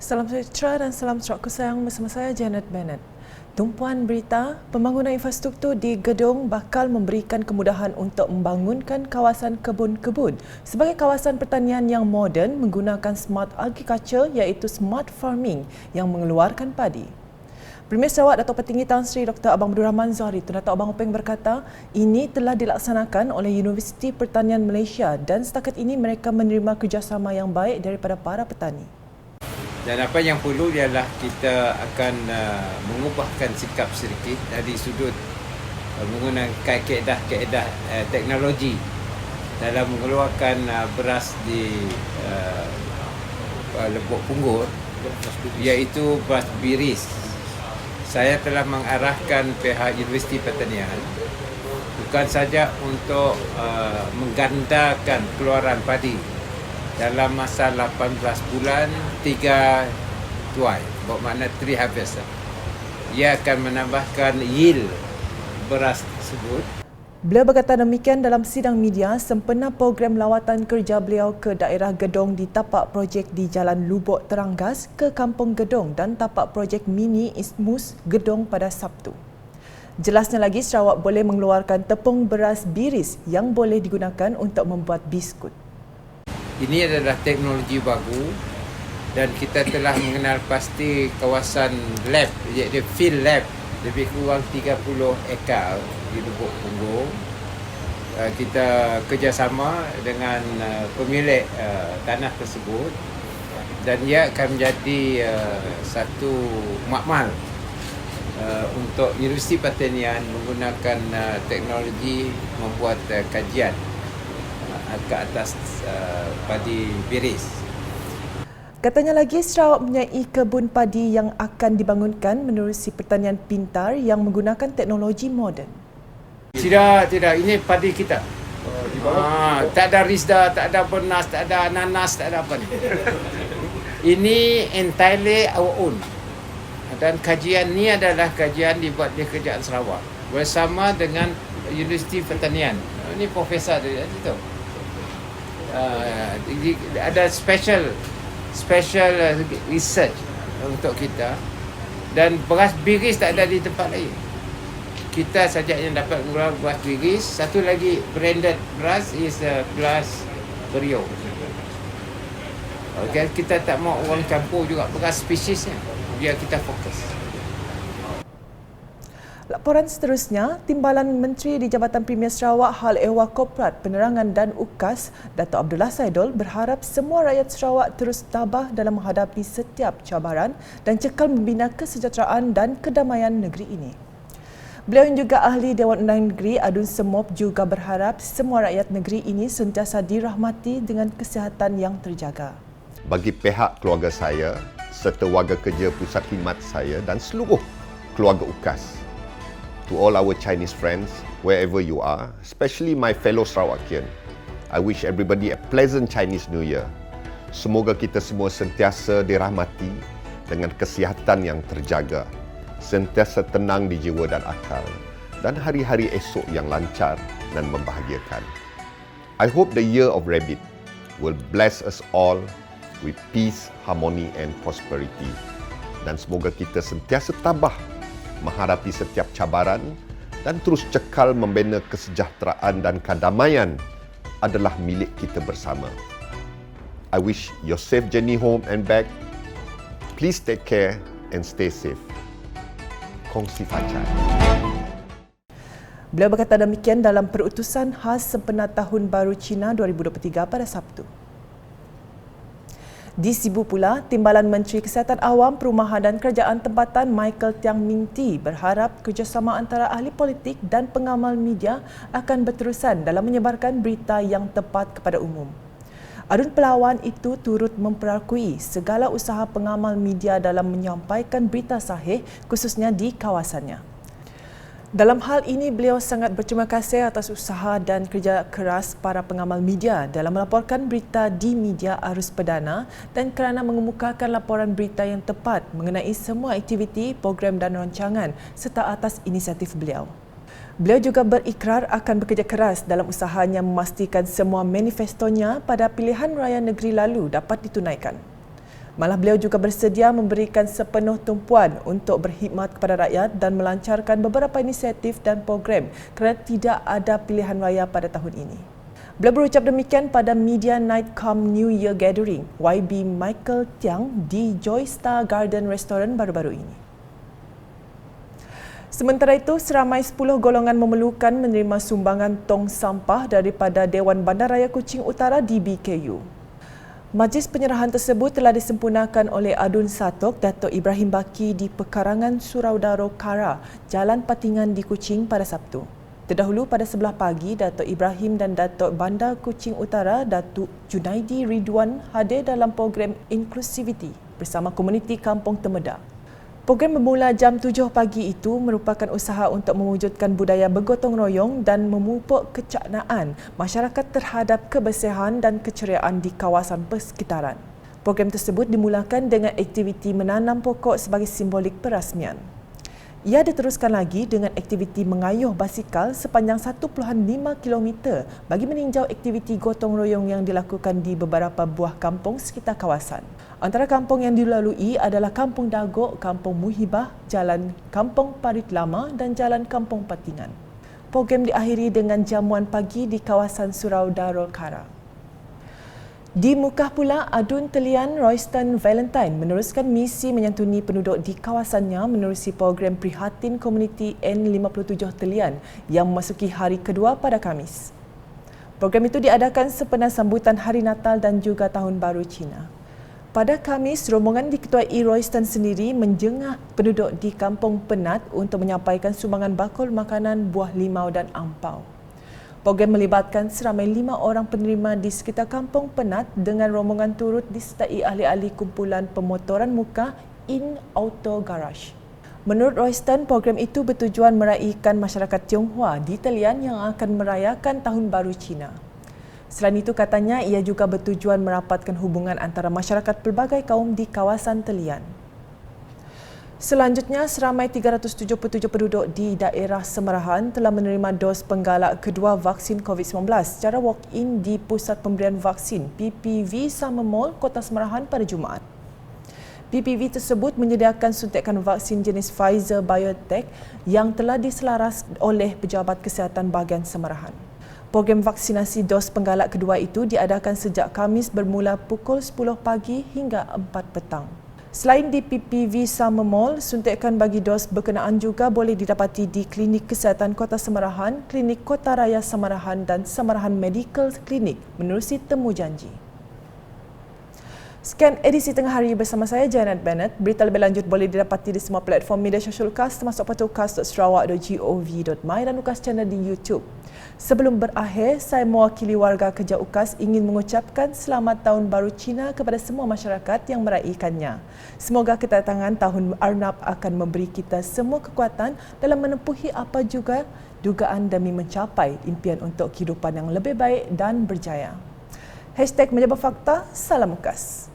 Salam sejahtera dan salam sejahtera sayang bersama saya Janet Bennett. Tumpuan berita, pembangunan infrastruktur di Gedong bakal memberikan kemudahan untuk membangunkan kawasan kebun-kebun sebagai kawasan pertanian yang moden menggunakan smart agriculture iaitu smart farming yang mengeluarkan padi. Premier Sarawak Datuk Petinggi Tan Sri Dr. Abang Abdul Rahman Zahari Tun Datuk Abang Openg berkata, ini telah dilaksanakan oleh Universiti Pertanian Malaysia dan setakat ini mereka menerima kerjasama yang baik daripada para petani. Dan apa yang perlu ialah kita akan mengubahkan sikap sedikit dari sudut menggunakan kaedah-kaedah teknologi dalam mengeluarkan beras di Lebok Punggur, iaitu beras biris. Saya telah mengarahkan pihak Universiti Pertanian bukan saja untuk menggandakan keluaran padi dalam masa 18 bulan 3 tuai, bermakna 3 harvest. Ia akan menambahkan yield beras tersebut. Beliau berkata demikian dalam sidang media sempena program lawatan kerja beliau ke daerah Gedong di tapak projek di Jalan Lubuk Teranggas ke Kampung Gedong dan tapak projek mini Ismus Gedong pada Sabtu. Jelasnya lagi, Sarawak boleh mengeluarkan tepung beras biris yang boleh digunakan untuk membuat biskut. Ini adalah teknologi baru dan kita telah mengenal pasti kawasan lab, iaitu field lab lebih kurang 30 ekar di Lubuk Punggur. Kita kerjasama dengan pemilik tanah tersebut dan ia akan menjadi satu makmal untuk Universiti Pertanian menggunakan teknologi membuat kajian ke atas padi biris. Katanya lagi, Sarawak mempunyai kebun padi yang akan dibangunkan menerusi pertanian pintar yang menggunakan teknologi moden. Tidak, ini padi kita. Tak ada risda, tak ada benas, tak ada nanas, tak ada apa ni. Ini entirely our own. Dan kajian ni adalah kajian dibuat di Kerajaan Sarawak bersama dengan Universiti Pertanian. Ini profesor dari situ. Ada special research untuk kita, dan beras biris tak ada di tempat lain. Kita saja yang dapat mengurang beras biris. Satu lagi branded beras is beras Berio. Okay, kita tak mau orang campur juga beras spesiesnya, biar kita fokus. Laporan seterusnya, Timbalan Menteri di Jabatan Premier Sarawak Hal Ehwal Korporat, Penerangan dan UKAS, Datuk Abdullah Saidul berharap semua rakyat Sarawak terus tabah dalam menghadapi setiap cabaran dan cekal membina kesejahteraan dan kedamaian negeri ini. Beliau yang juga ahli Dewan Undangan Negeri Adun Semop juga berharap semua rakyat negeri ini sentiasa dirahmati dengan kesihatan yang terjaga. Bagi pihak keluarga saya serta warga kerja pusat khidmat saya dan seluruh keluarga UKAS, to all our Chinese friends, wherever you are, especially my fellow Sarawakian, I wish everybody a pleasant Chinese New Year. Semoga kita semua sentiasa dirahmati dengan kesihatan yang terjaga, sentiasa tenang di jiwa dan akal, dan hari-hari esok yang lancar dan membahagiakan. I hope the Year of Rabbit will bless us all with peace, harmony and prosperity. Dan semoga kita sentiasa tabah menghadapi setiap cabaran dan terus cekal membina kesejahteraan dan kedamaian adalah milik kita bersama. I wish you safe journey home and back. Please take care and stay safe. Kongsi Fajar. Beliau berkata demikian dalam perutusan khas sempena Tahun Baru Cina 2023 pada Sabtu. Di Sibu pula, Timbalan Menteri Kesihatan Awam, Perumahan dan Kerajaan Tempatan Michael Tiang Ming Ti berharap kerjasama antara ahli politik dan pengamal media akan berterusan dalam menyebarkan berita yang tepat kepada umum. Adun Pelawan itu turut memperakui segala usaha pengamal media dalam menyampaikan berita sahih khususnya di kawasannya. Dalam hal ini, beliau sangat berterima kasih atas usaha dan kerja keras para pengamal media dalam melaporkan berita di media arus perdana dan kerana mengemukakan laporan berita yang tepat mengenai semua aktiviti, program dan rancangan serta atas inisiatif beliau. Beliau juga berikrar akan bekerja keras dalam usahanya memastikan semua manifestonya pada pilihan raya negeri lalu dapat ditunaikan. Malah beliau juga bersedia memberikan sepenuh tumpuan untuk berkhidmat kepada rakyat dan melancarkan beberapa inisiatif dan program kerana tidak ada pilihan raya pada tahun ini. Beliau berucap demikian pada Media Night Cum New Year Gathering YB Michael Tiang di Joy Star Garden Restaurant baru-baru ini. Sementara itu, seramai 10 golongan memerlukan menerima sumbangan tong sampah daripada Dewan Bandaraya Kuching Utara DBKU. Majlis penyerahan tersebut telah disempurnakan oleh Adun Satok Datuk Ibrahim Baki di Pekarangan Surau Daro Kara, Jalan Patingan di Kuching pada Sabtu. Terdahulu pada sebelah pagi, Datuk Ibrahim dan Datuk Bandar Kuching Utara Datuk Junaidi Ridwan hadir dalam program Inclusivity bersama komuniti Kampung Temeda. Program bermula jam 7 pagi itu merupakan usaha untuk mewujudkan budaya bergotong royong dan memupuk kecaknaan masyarakat terhadap kebersihan dan keceriaan di kawasan persekitaran. Program tersebut dimulakan dengan aktiviti menanam pokok sebagai simbolik perasmian. Ia diteruskan lagi dengan aktiviti mengayuh basikal sepanjang 1.5 km bagi meninjau aktiviti gotong royong yang dilakukan di beberapa buah kampung sekitar kawasan. Antara kampung yang dilalui adalah Kampung Dagok, Kampung Muhibah, Jalan Kampung Parit Lama dan Jalan Kampung Patingan. Program diakhiri dengan jamuan pagi di kawasan Surau Darul Kara. Di Mukah pula, Adun Telian Royston Valentine meneruskan misi menyantuni penduduk di kawasannya menerusi program Prihatin Komuniti N57 Telian yang memasuki hari kedua pada Khamis. Program itu diadakan sempena sambutan Hari Natal dan juga Tahun Baru Cina. Pada Khamis, rombongan diketuai Royston sendiri menjengah penduduk di Kampung Penat untuk menyampaikan sumbangan bakul makanan, buah limau dan ampau. Program melibatkan seramai 5 orang penerima di sekitar Kampung Penat dengan rombongan turut disertai ahli-ahli kumpulan pemotoran muka In Auto Garage. Menurut Royston, program itu bertujuan meraihkan masyarakat Tionghoa di Telian yang akan merayakan Tahun Baru Cina. Selain itu, katanya ia juga bertujuan merapatkan hubungan antara masyarakat pelbagai kaum di kawasan Telian. Selanjutnya, seramai 377 penduduk di daerah Semerahan telah menerima dos penggalak kedua vaksin COVID-19 secara walk-in di Pusat Pemberian Vaksin PPV Summer Mall, Kota Semerahan pada Jumaat. PPV tersebut menyediakan suntikan vaksin jenis Pfizer-BioNTech yang telah diselaras oleh Pejabat Kesihatan Bahagian Semerahan. Program vaksinasi dos penggalak kedua itu diadakan sejak Khamis bermula pukul 10 pagi hingga 4 petang. Selain di PPV Summer Mall, suntikan bagi dos berkenaan juga boleh didapati di Klinik Kesihatan Kota Semerahan, Klinik Kota Raya Semerahan dan Semerahan Medical Clinic menerusi temu janji. Sekian edisi tengah hari bersama saya, Janet Bennett. Berita lebih lanjut boleh didapati di semua platform media sosial UKAS termasuk portal ukas.sarawak.gov.my dan UKAS channel di YouTube. Sebelum berakhir, saya mewakili warga kerja UKAS ingin mengucapkan Selamat Tahun Baru Cina kepada semua masyarakat yang meraihkannya. Semoga kedatangan Tahun Arnab akan memberi kita semua kekuatan dalam menempuhi apa juga dugaan demi mencapai impian untuk kehidupan yang lebih baik dan berjaya. #Menjaga Fakta, Salam UKAS.